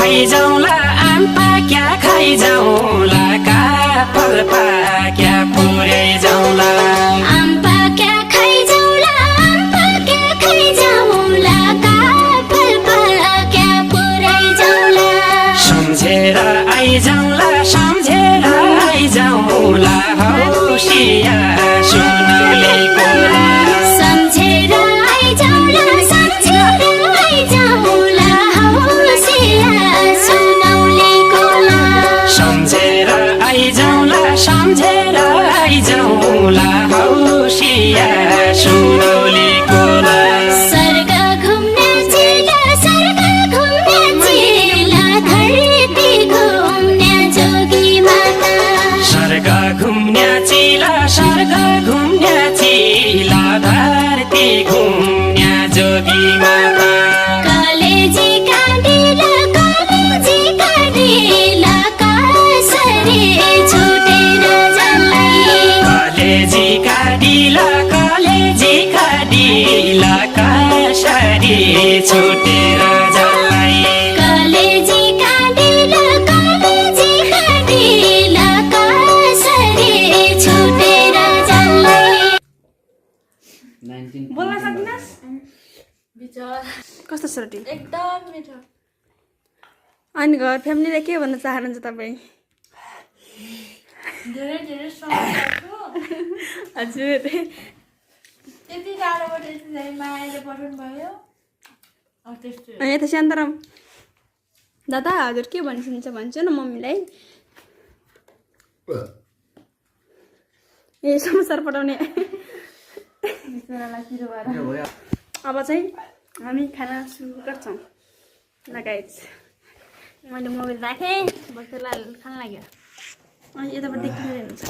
खाइ जाउँला आम पाक्या खाइ जाउँला काफल पाक्या पुरै जाउँला आम पाक्या खाइ जाउँला आम पाक्या खाइ जाउँला काफल पाक्या पुरै जाउँला सम्झेर आइजाउँला सम्झेर आइजाउँला हौसिया सुनौले कोला सम्झेर आइजाउँला सम्झेर आइजाउँला हौसिया सुनौले कोला सम्झेर आइजाउँला सम्झेर आइजाउँला हौसिया सुनौले कोला स्वर्ग घुम्ने चिला स्वर्ग घुम्ने चिला धरती घुम्ने जोगी माता स्वर्ग घुम्ने चिला स्वर्ग घुम्ने चिला धरती घुम्ने जोगी माता कलेजी काँडिला कसरी छुटेर जान्लाई कलेजी काँडिला कसरी छुटेर जान्लाई कलेजी काँडिला कसरी छुटेर जान्लाई बोल्न सक्दिनस् कस्तो छ रोटी एकदम मिठो अनि घर फ्यामिलीले के भन्न चाहनुहुन्छ तपाईँ धेरै धेरै स्वागत हजुर त्यति टाढोबाट यति धेरै मायाले पठाउनु भयो त्यस्तो अनि यता शान्तराम दादा हजुर के भनिदिन्छ भन्छु न मम्मीलाई ए समाचार पठाउने अब चाहिँ हामी खाना सुरु गर्छौँ लगायत मैले मोबाइल राखेँ बस्दा खान लाग्यो अनि यताबाट देखिँदै हुन्छ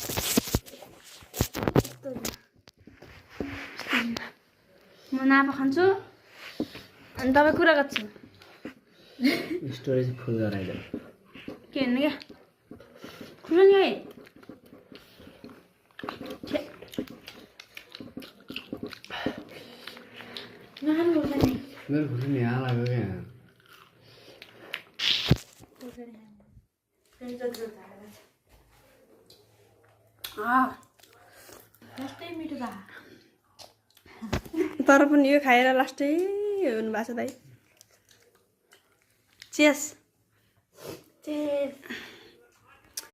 म नापा खान्छु अनि तपाईँ कुरा गर्छु स्टोरेज फुल गराइदियो के हेर्नु क्या खुला नि है मेरो खुसी नि यहाँ लाग्यो क्या मिठो भा तर पनि यो खाएर लास्टै हुनु भएको छ दाइ चेस चेस